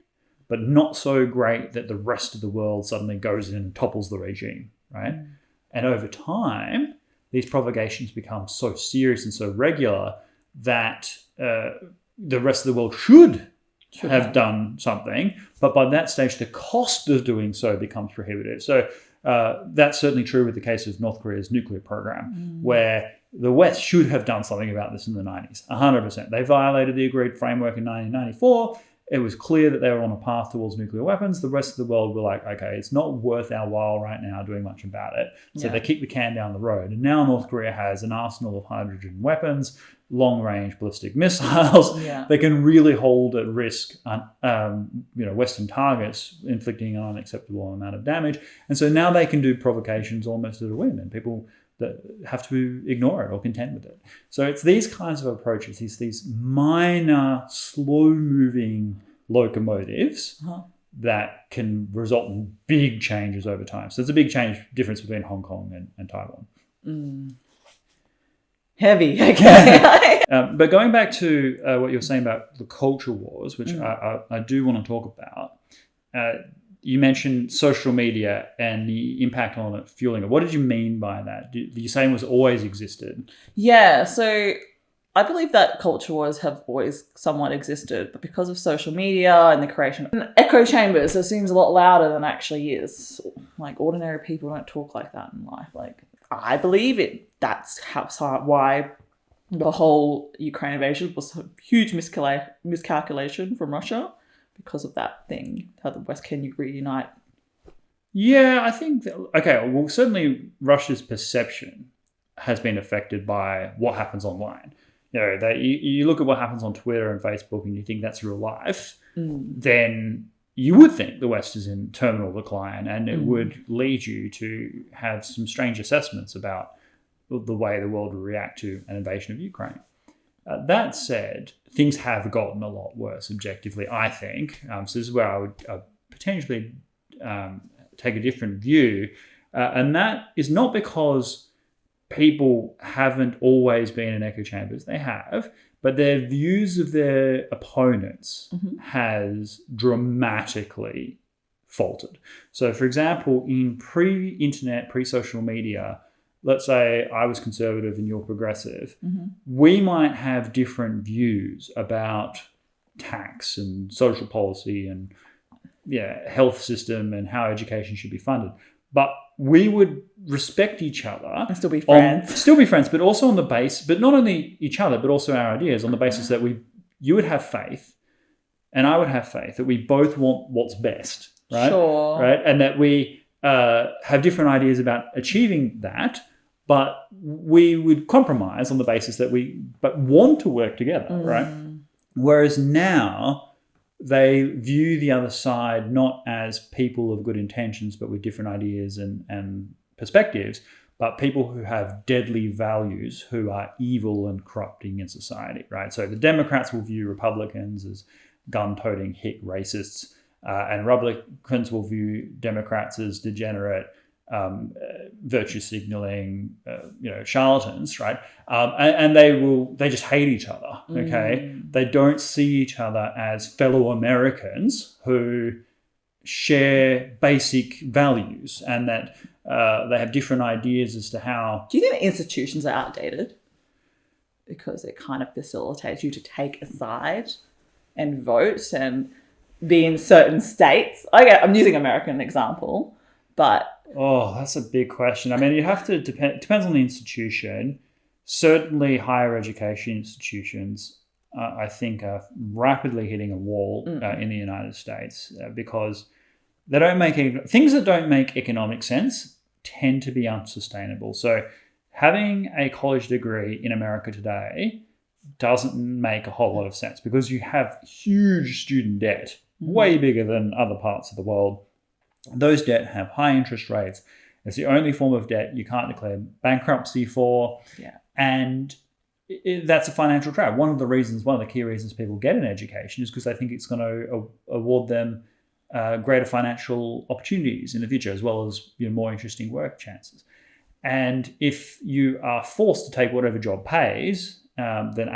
but not so great that the rest of the world suddenly goes in and topples the regime, right? And over time, these provocations become so serious and so regular that the rest of the world should have done something, but by that stage, the cost of doing so becomes prohibitive. So that's certainly true with the case of North Korea's nuclear program, where the West should have done something about this in the 90s, 100%. They violated the agreed framework in 1994. It was clear that they were on a path towards nuclear weapons. The rest of the world were like, okay, it's not worth our while right now doing much about it. So they kicked the can down the road. And now North Korea has an arsenal of hydrogen weapons, long-range ballistic missiles. They can really hold at risk Western targets, inflicting an unacceptable amount of damage. And so now they can do provocations almost at a whim, and people that have to ignore it or contend with it. So it's these kinds of approaches, these minor, slow-moving locomotives that can result in big changes over time. So it's a big difference between Hong Kong and Taiwan. Heavy, okay. But going back to what you were saying about the culture wars, which I do want to talk about, you mentioned social media and the impact on it fueling it. What did you mean by that? Did you say it was always existed? Yeah, so I believe that culture wars have always somewhat existed, but because of social media and the creation of echo chambers, it seems a lot louder than it actually is. Like, ordinary people don't talk like that in life. Like, I believe it. That's why the whole Ukraine invasion was a huge miscalculation from Russia. Because of that thing, how the West can reunite. Yeah, I think certainly Russia's perception has been affected by what happens online. You look at what happens on Twitter and Facebook and you think that's real life, then you would think the West is in terminal decline, and it would lead you to have some strange assessments about the way the world will react to an invasion of Ukraine. That said, things have gotten a lot worse objectively, I think. So this is where I would potentially take a different view. And that is not because people haven't always been in echo chambers. They have. But their views of their opponents has dramatically faltered. So, for example, in pre-internet, pre-social media, let's say I was conservative and you're progressive, we might have different views about tax and social policy and health system and how education should be funded. But we would respect each other. And still be friends. But also on the base, but not only each other, but also our ideas on the basis that you would have faith and I would have faith that we both want what's best, right? Sure. Right? And that we have different ideas about achieving that, but we would compromise on the basis that we want to work together, right? Whereas now they view the other side not as people of good intentions, but with different ideas and perspectives, but people who have deadly values, who are evil and corrupting in society, right? So the Democrats will view Republicans as gun-toting hick racists, and Republicans will view Democrats as degenerate, virtue signaling, charlatans, right? And they just hate each other. Okay, they don't see each other as fellow Americans who share basic values, and that they have different ideas as to how. Do you think institutions are outdated because it kind of facilitates you to take a side and vote and be in certain states? Okay, I'm using American example, but. Oh, that's a big question. I mean, you have to depends on the institution. Certainly higher education institutions, I think, are rapidly hitting a wall in the United States because they don't make things that don't make economic sense tend to be unsustainable. So having a college degree in America today doesn't make a whole lot of sense because you have huge student debt, way bigger than other parts of the world. Those debt have high interest rates. It's the only form of debt you can't declare bankruptcy for. Yeah. And that's a financial trap. One of the key reasons people get an education is because they think it's going to award them greater financial opportunities in the future, as well as more interesting work chances. And if you are forced to take whatever job pays, then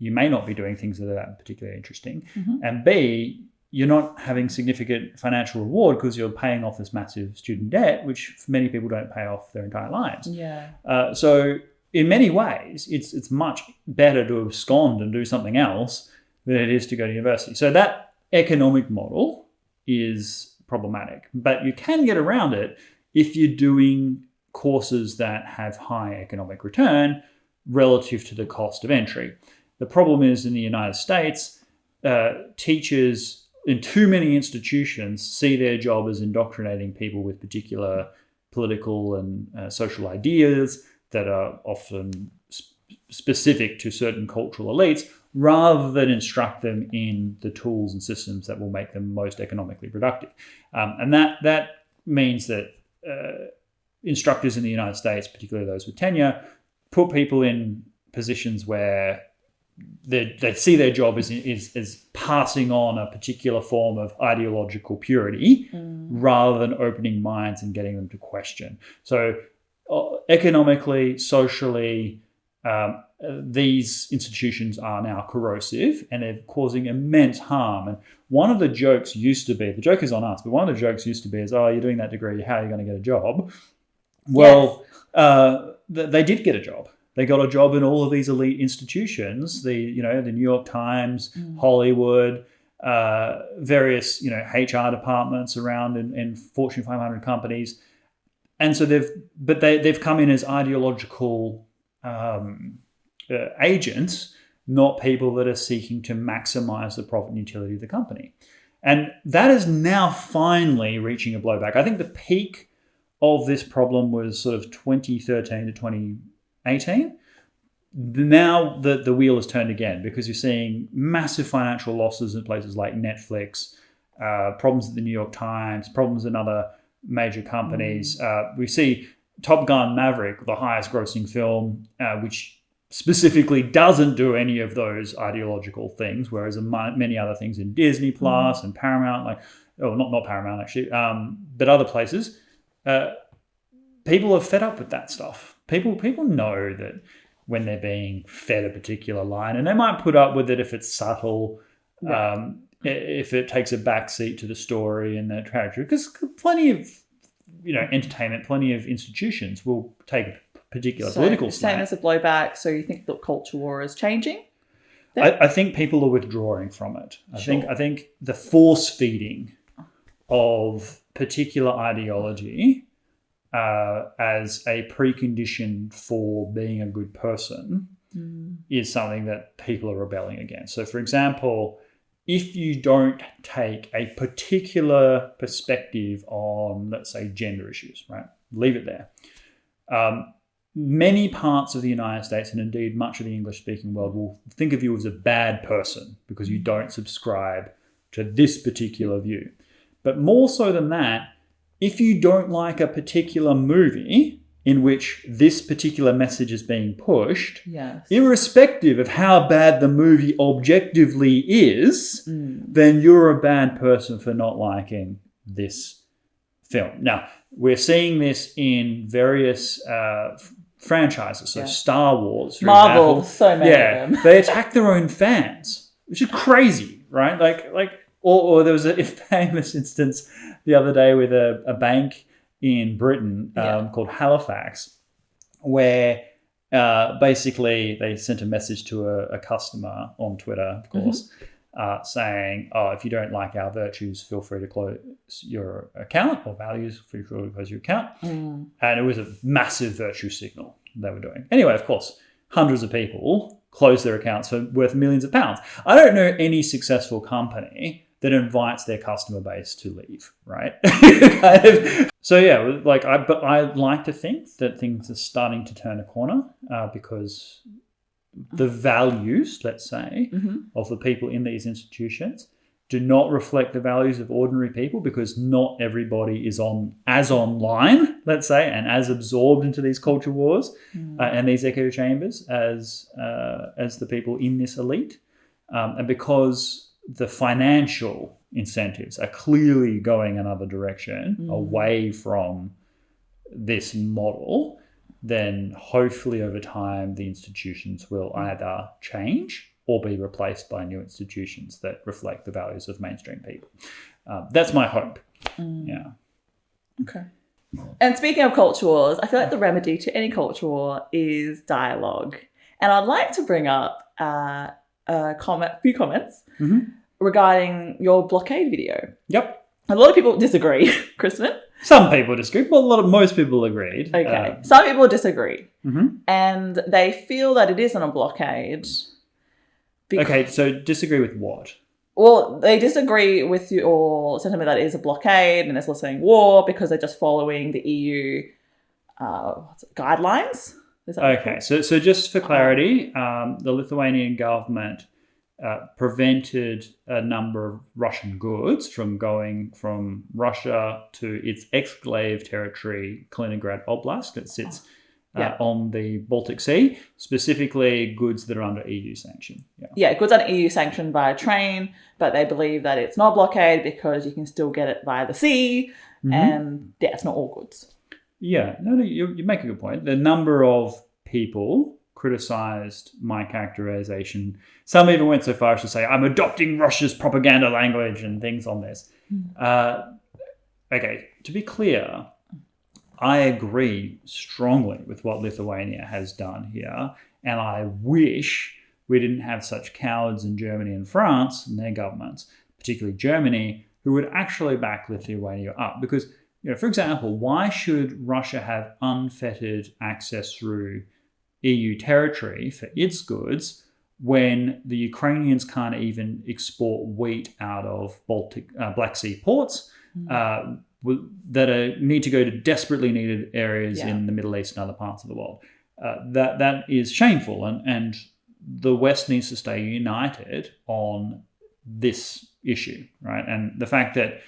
you may not be doing things that are that particularly interesting. And B, you're not having significant financial reward because you're paying off this massive student debt, which many people don't pay off their entire lives. Yeah. So in many ways, it's much better to abscond and do something else than it is to go to university. So that economic model is problematic, but you can get around it if you're doing courses that have high economic return relative to the cost of entry. The problem is in the United States, teachers in too many institutions see their job as indoctrinating people with particular political and social ideas that are often specific to certain cultural elites, rather than instruct them in the tools and systems that will make them most economically productive. And that means that instructors in the United States, particularly those with tenure, put people in positions where they see their job as passing on a particular form of ideological purity rather than opening minds and getting them to question. So economically, socially, these institutions are now corrosive and they're causing immense harm. And one of the jokes used to be, the joke is on us, but one of the jokes used to be is, oh, you're doing that degree, how are you going to get a job? Well, they did get a job. They got a job in all of these elite institutions, the New York Times, Hollywood, various HR departments around in Fortune 500 companies, and so they've come in as ideological agents, not people that are seeking to maximize the profit and utility of the company, and that is now finally reaching a blowback. I think the peak of this problem was sort of 2013 to 2018. Now the wheel has turned again because you're seeing massive financial losses in places like Netflix, problems at the New York Times, problems in other major companies. We see Top Gun Maverick, the highest grossing film, which specifically doesn't do any of those ideological things, whereas many other things in Disney Plus and Paramount, not Paramount actually, but other places, people are fed up with that stuff. People know that when they're being fed a particular line, and they might put up with it if it's subtle, if it takes a backseat to the story and the tragedy, because plenty of entertainment, plenty of institutions will take a particular political same as a blowback. So you think the culture war is changing? I think people are withdrawing from it. I think the force feeding of particular ideology as a precondition for being a good person is something that people are rebelling against. So, for example, if you don't take a particular perspective on, let's say, gender issues, right? Leave it there. Many parts of the United States, and indeed much of the English-speaking world, will think of you as a bad person because you don't subscribe to this particular view. But more so than that, if you don't like a particular movie in which this particular message is being pushed, irrespective of how bad the movie objectively is, then you're a bad person for not liking this film. Now, we're seeing this in various franchises. So Star Wars, for Marvel, example. so many of them. They attack their own fans, which is crazy, right? Or there was a famous instance the other day with a bank in Britain called Halifax, where basically they sent a message to a customer on Twitter, of course, saying, oh, if you don't like our virtues, feel free to close your account, or values, feel free to close your account. And it was a massive virtue signal they were doing. Anyway, of course, hundreds of people close their accounts for worth millions of pounds. I don't know any successful company that invites their customer base to leave, right? So I like to think that things are starting to turn a corner because the values, let's say, of the people in these institutions do not reflect the values of ordinary people, because not everybody is as online, let's say, and as absorbed into these culture wars and these echo chambers as the people in this elite, and because the financial incentives are clearly going another direction away from this model, then hopefully over time the institutions will either change or be replaced by new institutions that reflect the values of mainstream people. That's my hope. Yeah. Okay. And speaking of culture wars, I feel like the remedy to any culture war is dialogue. And I'd like to bring up a few comments regarding your Blockade video. Yep. A lot of people disagree, Crispin. Some people disagree, but most people agreed. Okay. Some people disagree. And they feel that it isn't a blockade. Okay, so disagree with what? Well, they disagree with your sentiment that it is a blockade and it's listening war because they're just following the EU guidelines. Okay, so just for clarity, the Lithuanian government prevented a number of Russian goods from going from Russia to its exclave territory, Kaliningrad Oblast, that sits on the Baltic Sea, specifically goods that are under EU sanction. Yeah, goods under EU sanction via train, but they believe that it's not a blockade because you can still get it via the sea, and it's not all goods. Yeah, no, you make a good point. The number of people criticised my characterisation. Some even went so far as to say, I'm adopting Russia's propaganda language and things on this. Okay, to be clear, I agree strongly with what Lithuania has done here, and I wish we didn't have such cowards in Germany and France and their governments, particularly Germany, who would actually back Lithuania up. Because, for example, why should Russia have unfettered access through EU territory for its goods when the Ukrainians can't even export wheat out of Black Sea ports that need to go to desperately needed areas in the Middle East and other parts of the world? That is shameful, and the West needs to stay united on this issue, right? And the fact that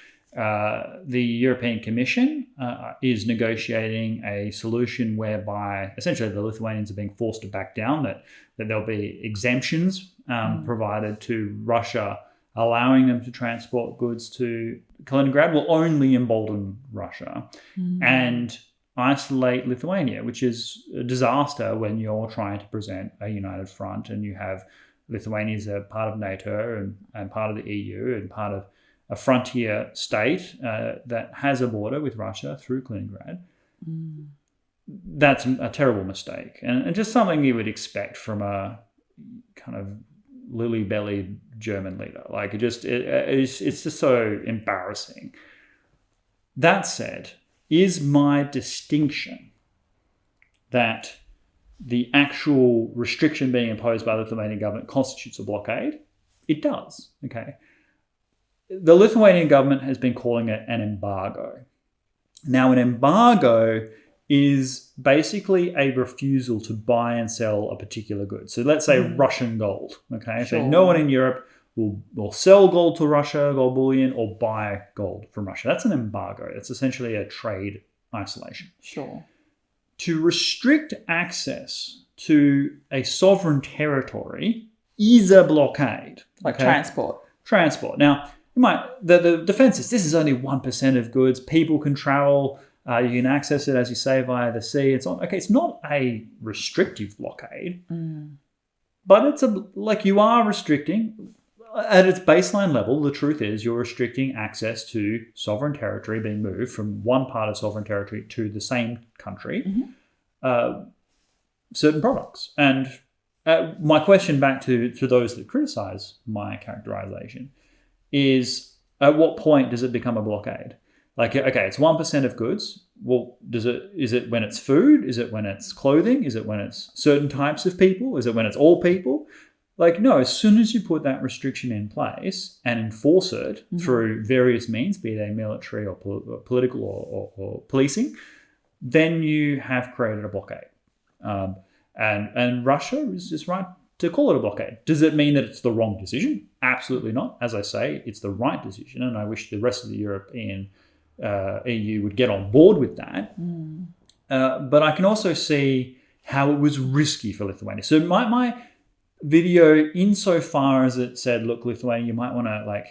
the European Commission is negotiating a solution whereby essentially the Lithuanians are being forced to back down, that there'll be exemptions provided to Russia, allowing them to transport goods to Kaliningrad will only embolden Russia and isolate Lithuania, which is a disaster when you're trying to present a united front and you have Lithuania as a part of NATO and part of the EU and part of a frontier state that has a border with Russia through Kaliningrad. That's a terrible mistake, and just something you would expect from a kind of lily-bellied German leader. Like it's just so embarrassing. That said, is my distinction that the actual restriction being imposed by the Lithuanian government constitutes a blockade? It does. Okay. The Lithuanian government has been calling it an embargo. Now, an embargo is basically a refusal to buy and sell a particular good. So let's say Russian gold. Okay, so no one in Europe will sell gold to Russia, gold bullion, or buy gold from Russia. That's an embargo. It's essentially a trade isolation. Sure. To restrict access to a sovereign territory is a blockade. Like transport. Now, the defense is this is only 1% of goods. People can travel. You can access it, as you say, via the sea. It's not a restrictive blockade, but it's you are restricting at its baseline level. The truth is you're restricting access to sovereign territory being moved from one part of sovereign territory to the same country, certain products. And my question back to those that criticize my characterization is, at what point does it become a blockade? Like, okay, it's 1% of goods. Well, is it when it's food? Is it when it's clothing? Is it when it's certain types of people? Is it when it's all people? Like, no, as soon as you put that restriction in place and enforce it through various means, be they military or political or policing, then you have created a blockade. And Russia is just right to call it a blockade. Does it mean that it's the wrong decision? Absolutely not. As I say, it's the right decision, and I wish the rest of the European EU would get on board with that. But I can also see how it was risky for Lithuania. So my video, insofar as it said, look, Lithuania, you might want to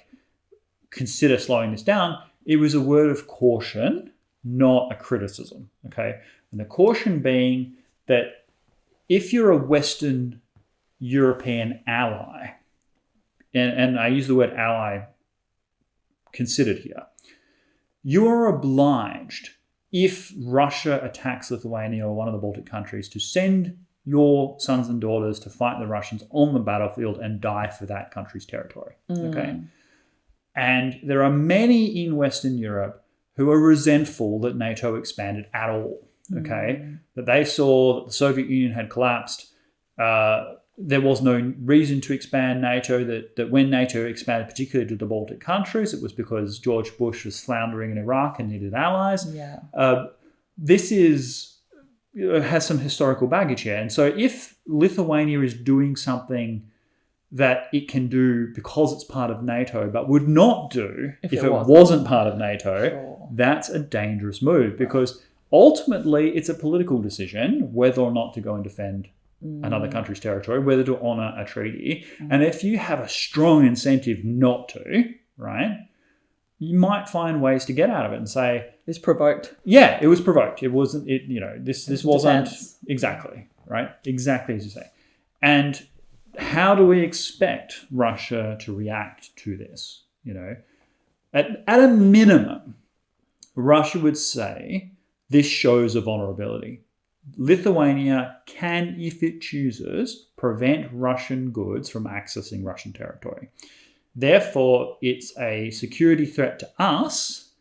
consider slowing this down, it was a word of caution, not a criticism. Okay, and the caution being that if you're a Western European ally, and I use the word ally considered here, you are obliged, if Russia attacks Lithuania or one of the Baltic countries, to send your sons and daughters to fight the Russians on the battlefield and die for that country's territory. Okay? And there are many in Western Europe who are resentful that NATO expanded at all. Okay? That they saw that the Soviet Union had collapsed. There was no reason to expand NATO, that when NATO expanded, particularly to the Baltic countries, it was because George Bush was floundering in Iraq and needed allies. Yeah. This has some historical baggage here. And so if Lithuania is doing something that it can do because it's part of NATO, but would not do if it wasn't part of NATO, that's a dangerous move, because ultimately it's a political decision whether or not to go and defend another country's territory, whether to honour a treaty. And if you have a strong incentive not to, right, you might find ways to get out of it and say, it's provoked. Yeah, it was provoked. It wasn't, this wasn't, defense. Exactly, right? Exactly as you say. And how do we expect Russia to react to this? At a minimum, Russia would say, this shows a vulnerability. Lithuania can, if it chooses, prevent Russian goods from accessing Russian territory. Therefore, it's a security threat to us,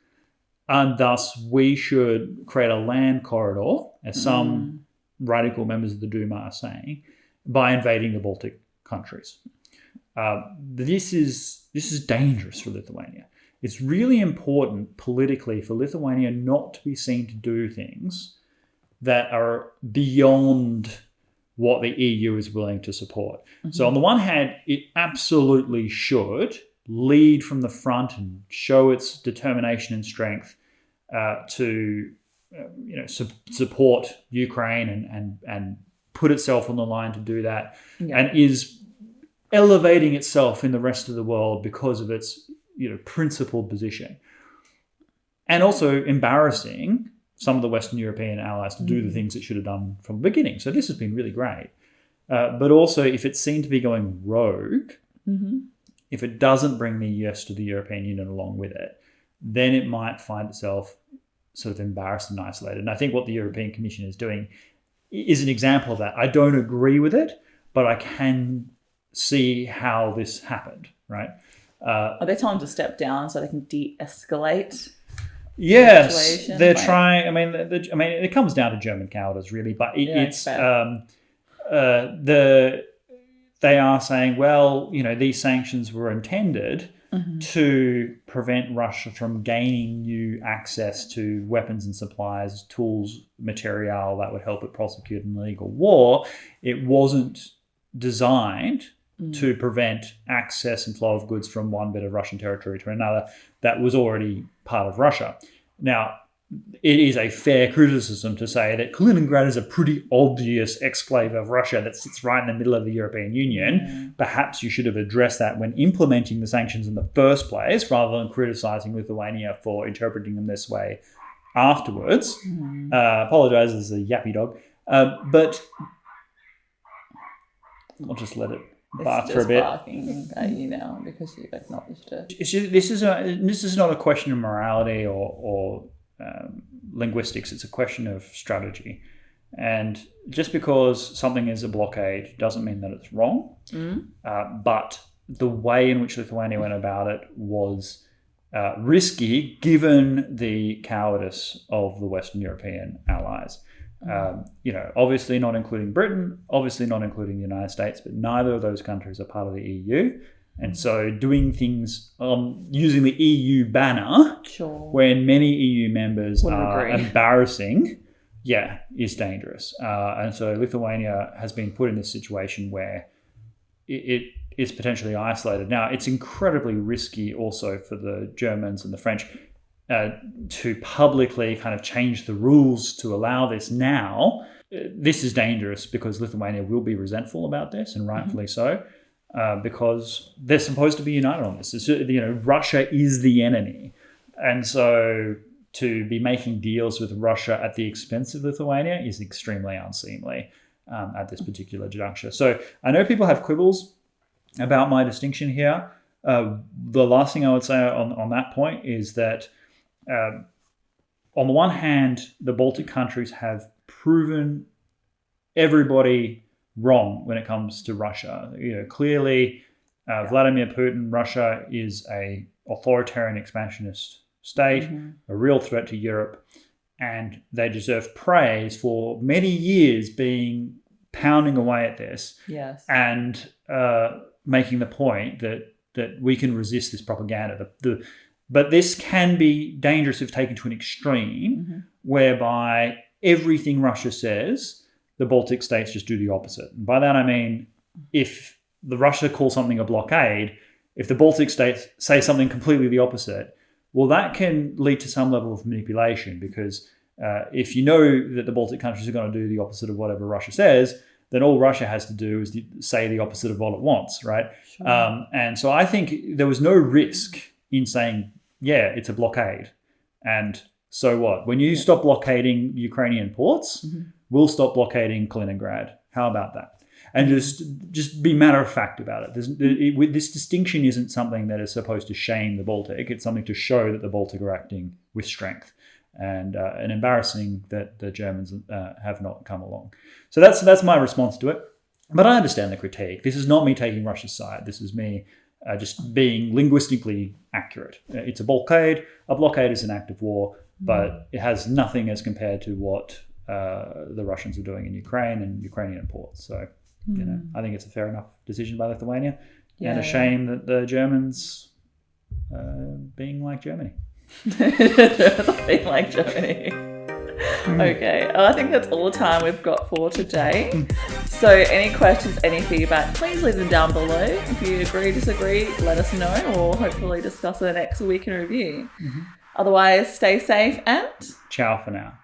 and thus we should create a land corridor, as some radical members of the Duma are saying, by invading the Baltic countries. This is dangerous for Lithuania. It's really important politically for Lithuania not to be seen to do things that are beyond what the EU is willing to support. So on the one hand, it absolutely should lead from the front and show its determination and strength to support Ukraine and put itself on the line to do that, and is elevating itself in the rest of the world because of its principled position. And also embarrassing some of the Western European allies to do the things it should have done from the beginning. So this has been really great. But also, if it's seen to be going rogue, if it doesn't bring the US to the European Union along with it, then it might find itself sort of embarrassed and isolated. And I think what the European Commission is doing is an example of that. I don't agree with it, but I can see how this happened, right? Are they telling them to step down so they can de-escalate? Yes, they're trying. I mean, it comes down to German cowardice, really. But they are saying, well, these sanctions were intended to prevent Russia from gaining new access to weapons and supplies, tools, material that would help it prosecute an illegal war. It wasn't designed to prevent access and flow of goods from one bit of Russian territory to another that was already part of Russia. Now, it is a fair criticism to say that Kaliningrad is a pretty obvious exclave of Russia that sits right in the middle of the European Union. Perhaps you should have addressed that when implementing the sanctions in the first place, rather than criticizing Lithuania for interpreting them this way afterwards. Apologize as a yappy dog. But I'll just let it bark for a bit. Barking at you now because you've acknowledged it. This is not a question of morality or linguistics. It's a question of strategy. And just because something is a blockade doesn't mean that it's wrong. But the way in which Lithuania went about it was risky, given the cowardice of the Western European allies. Obviously not including Britain, obviously not including the United States, but neither of those countries are part of the EU. And so doing things using the EU banner when many EU members are embarrassing, is dangerous. And so Lithuania has been put in this situation where it is potentially isolated. Now, it's incredibly risky also for the Germans and the French to publicly kind of change the rules to allow this now. This is dangerous because Lithuania will be resentful about this, and rightfully so, because they're supposed to be united on this. Russia is the enemy. And so to be making deals with Russia at the expense of Lithuania is extremely unseemly. at this particular juncture. So I know people have quibbles about my distinction here. The last thing I would say on that point is that on the one hand, the Baltic countries have proven everybody wrong when it comes to Russia. Clearly, Vladimir Putin, Russia is a authoritarian expansionist state, a real threat to Europe, and they deserve praise for many years pounding away at this, and making the point that we can resist this propaganda. But this can be dangerous if taken to an extreme, whereby everything Russia says, the Baltic states just do the opposite. And by that I mean, if the Russia calls something a blockade, if the Baltic states say something completely the opposite, well, that can lead to some level of manipulation, because if you know that the Baltic countries are going to do the opposite of whatever Russia says, then all Russia has to do is say the opposite of what it wants, right? Sure. And so I think there was no risk in saying, yeah, it's a blockade. And so what? When you stop blockading Ukrainian ports, we'll stop blockading Kaliningrad. How about that? And just be matter of fact about it. This distinction isn't something that is supposed to shame the Baltic. It's something to show that the Baltic are acting with strength. And embarrassing that the Germans have not come along. So that's my response to it. But I understand the critique. This is not me taking Russia's side. This is me just being linguistically accurate. It's a blockade. A blockade is an act of war, but it has nothing as compared to what the Russians are doing in Ukraine and Ukrainian ports. So, I think it's a fair enough decision by Lithuania, and a shame that the Germans being like Germany. Something like Germany. Okay, I think that's all the time we've got for today. So any questions, any feedback, please leave them down below. If you agree, disagree, let us know, or hopefully discuss it next week in review. Otherwise, stay safe and ciao for now.